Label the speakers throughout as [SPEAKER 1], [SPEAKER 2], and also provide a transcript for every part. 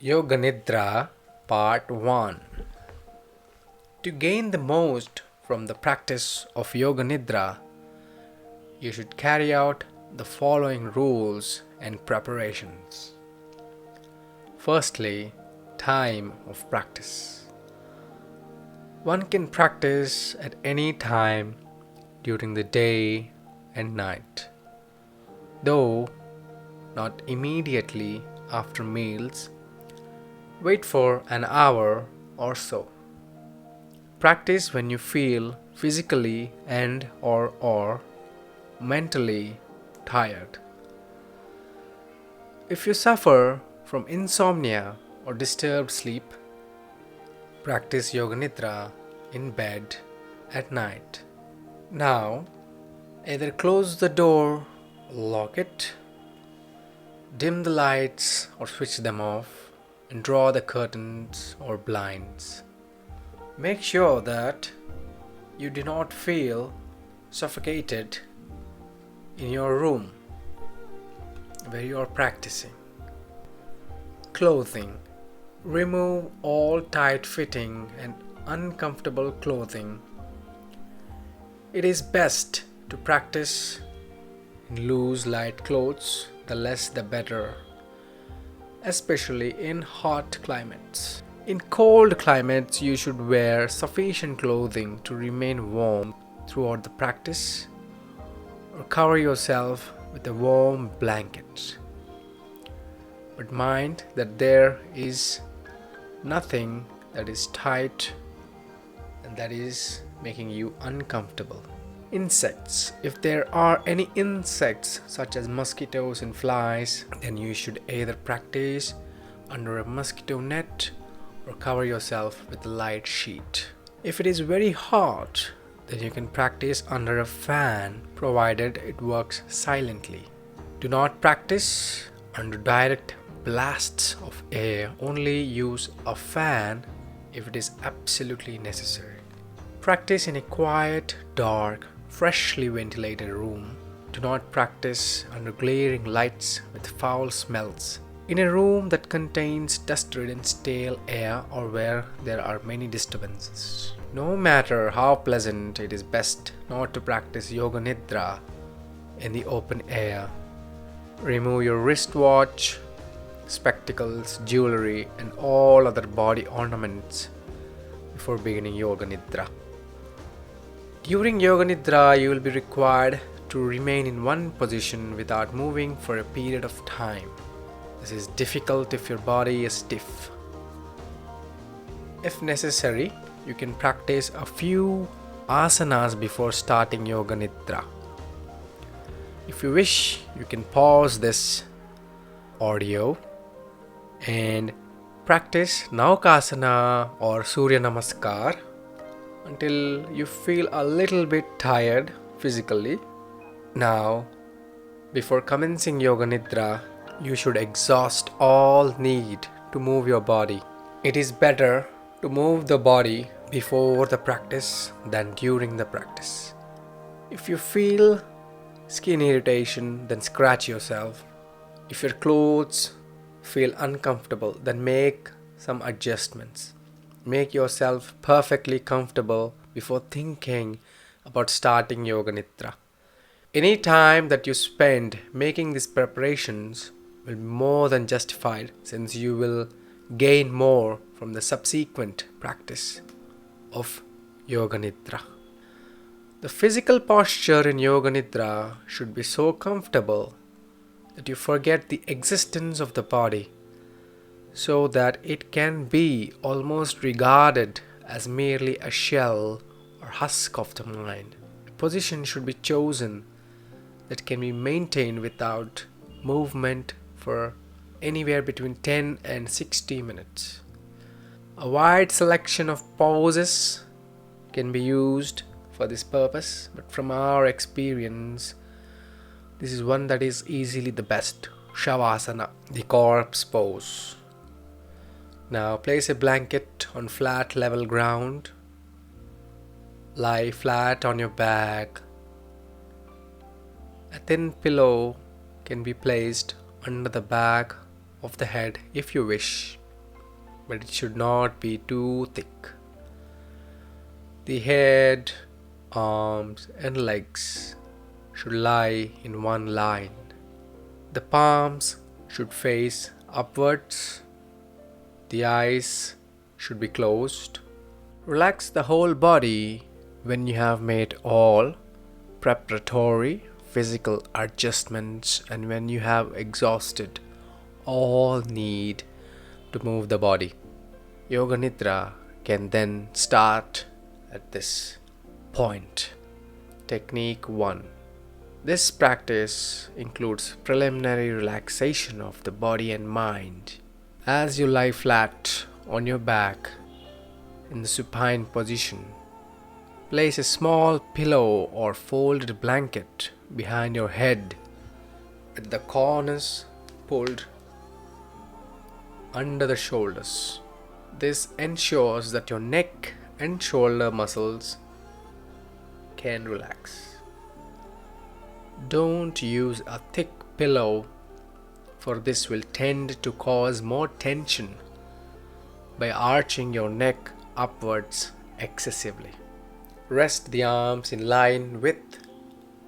[SPEAKER 1] Yoga Nidra Part 1. To gain the most from the practice of Yoga Nidra, you should carry out the following rules and preparations. Firstly, time of practice. One can practice at any time during the day and night, though not immediately after meals. Wait for an hour or so. Practice when you feel physically and/or mentally tired. If you suffer from insomnia or disturbed sleep, practice Yoga Nidra in bed at night. Now, either close the door, lock it, dim the lights or switch them off, and draw the curtains or blinds. Make sure that you do not feel suffocated in your room where you are practicing. Clothing. Remove all tight-fitting and uncomfortable clothing. It is best to practice in loose, light clothes. The less the better, especially in hot climates. In cold climates, you should wear sufficient clothing to remain warm throughout the practice, or cover yourself with a warm blanket. But mind that there is nothing that is tight and that is making you uncomfortable. Insects. If there are any insects such as mosquitoes and flies, then you should either practice under a mosquito net or cover yourself with a light sheet. If it is very hot, then you can practice under a fan, provided it works silently. Do not practice under direct blasts of air. Only use a fan if it is absolutely necessary. Practice in a quiet, dark, freshly ventilated room. Do not practice under glaring lights with foul smells. In a room that contains dust-ridden stale air or where there are many disturbances. No matter how pleasant, it is best not to practice Yoga Nidra in the open air. Remove your wristwatch, spectacles, jewelry, and all other body ornaments before beginning Yoga Nidra. During Yoga Nidra, you will be required to remain in one position without moving for a period of time. This is difficult if your body is stiff. If necessary, you can practice a few asanas before starting Yoga Nidra. If you wish, you can pause this audio and practice Naukasana or Surya Namaskar until you feel a little bit tired physically. Now, before commencing Yoga Nidra, you should exhaust all need to move your body. It is better to move the body before the practice than during the practice. If you feel skin irritation, then scratch yourself. If your clothes feel uncomfortable, then make some adjustments. Make yourself perfectly comfortable before thinking about starting Yoga Nidra. Any time that you spend making these preparations will be more than justified, since you will gain more from the subsequent practice of Yoga Nidra. The physical posture in Yoga Nidra should be so comfortable that you forget the existence of the body, so that it can be almost regarded as merely a shell or husk of the mind. A position should be chosen that can be maintained without movement for anywhere between 10 and 60 minutes. A wide selection of poses can be used for this purpose, but from our experience, this is one that is easily the best: Shavasana, the corpse pose. Now place a blanket on flat level ground. Lie flat on your back. A thin pillow can be placed under the back of the head if you wish. but it should not be too thick. The head, arms, and legs should lie in one line. The palms should face upwards. The eyes should be closed. Relax the whole body when you have made all preparatory physical adjustments and when you have exhausted all need to move the body. Yoga Nidra can then start at this point. Technique 1. This practice includes preliminary relaxation of the body and mind. As you lie flat on your back in the supine position, place a small pillow or folded blanket behind your head with the corners pulled under the shoulders. This ensures that your neck and shoulder muscles can relax. Don't use a thick pillow, for this will tend to cause more tension by arching your neck upwards excessively. Rest the arms in line with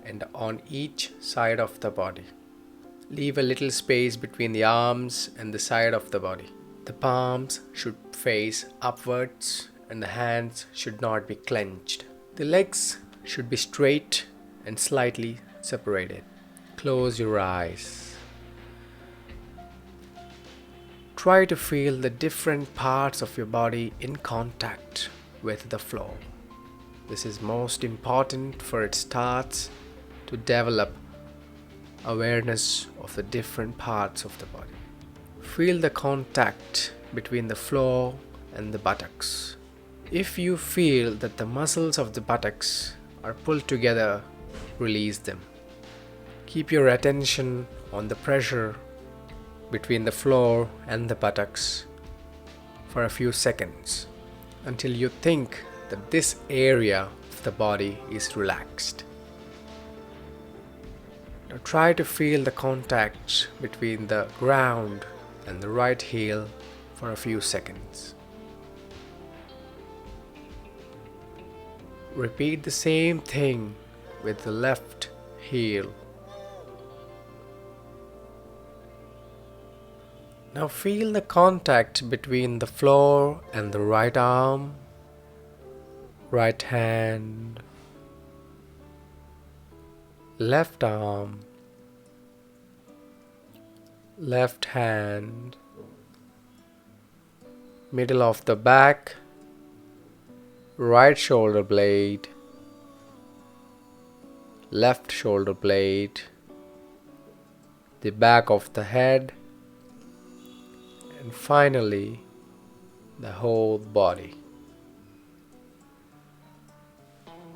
[SPEAKER 1] and on each side of the body. Leave a little space between the arms and the side of the body. The palms should face upwards and the hands should not be clenched. The legs should be straight and slightly separated. Close your eyes. Try to feel the different parts of your body in contact with the floor. This is most important, for it starts to develop awareness of the different parts of the body. Feel the contact between the floor and the buttocks. If you feel that the muscles of the buttocks are pulled together, release them. Keep your attention on the pressure between the floor and the buttocks for a few seconds until you think that this area of the body is relaxed. Now try to feel the contact between the ground and the right heel for a few seconds. Repeat the same thing with the left heel. Now feel the contact between the floor and the right arm, right hand, left arm, left hand, middle of the back, right shoulder blade, left shoulder blade, the back of the head, and finally the whole body.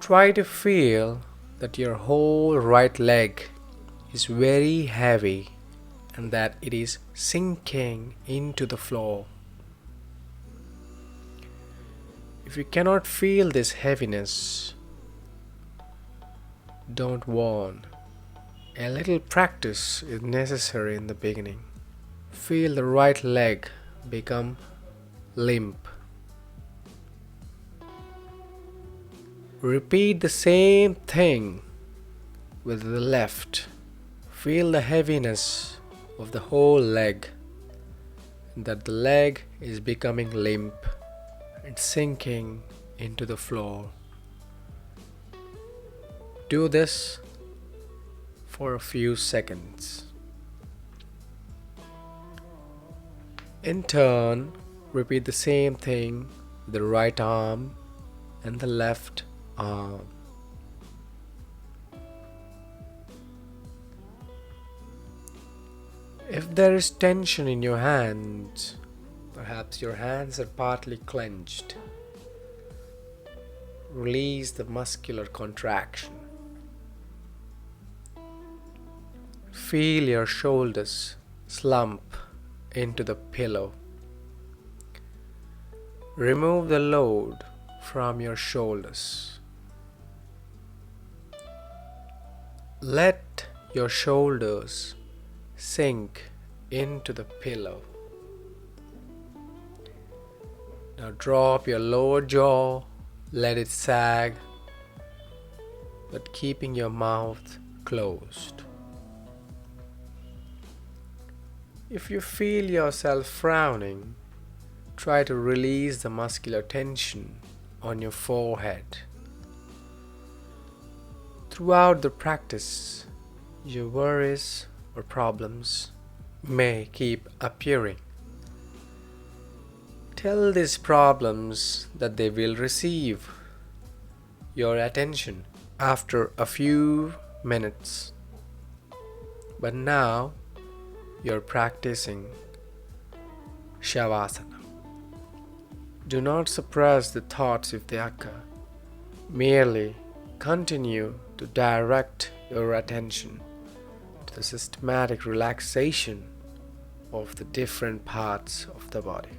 [SPEAKER 1] Try to feel that your whole right leg is very heavy and that it is sinking into the floor. If you cannot feel this heaviness, don't warn. A little practice is necessary in the beginning. Feel the right leg become limp. Repeat the same thing with the left. Feel the heaviness of the whole leg, and that the leg is becoming limp and sinking into the floor. Do this for a few seconds. In turn, repeat the same thing with the right arm and the left arm. If there is tension in your hands, perhaps your hands are partly clenched, release the muscular contraction. Feel your shoulders slump into the pillow. Remove the load from your shoulders. Let your shoulders sink into the pillow. Now drop your lower jaw, let it sag, but keeping your mouth closed. If you feel yourself frowning, try to release the muscular tension on your forehead. Throughout the practice, your worries or problems may keep appearing. Tell these problems that they will receive your attention after a few minutes. But now you're practicing Shavasana. Do not suppress the thoughts if they occur. Merely continue to direct your attention to the systematic relaxation of the different parts of the body.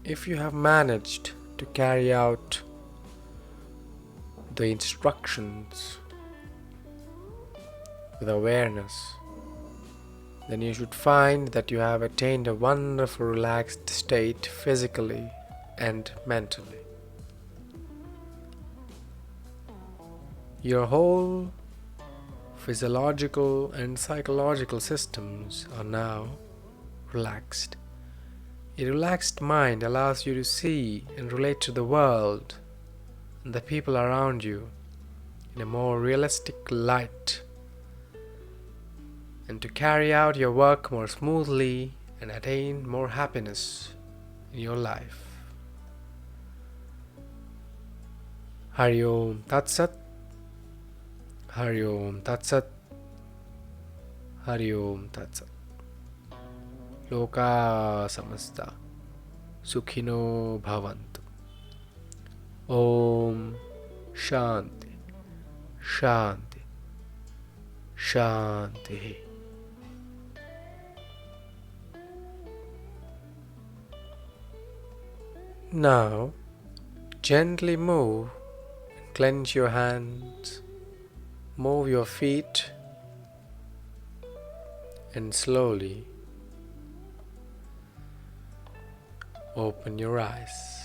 [SPEAKER 1] If you have managed to carry out the instructions with awareness, then you should find that you have attained a wonderful relaxed state physically and mentally. Your whole physiological and psychological systems are now relaxed. A relaxed mind allows you to see and relate to the world and the people around you in a more realistic light, and to carry out your work more smoothly and attain more happiness in your life. Hari Om Tat Sat. Hari Om Tat Sat. Hari Om Tat Sat. Loka samasta sukhino bhavantu. Om Shanti Shanti Shanti. Now gently move and clench your hands, move your feet, and slowly open your eyes.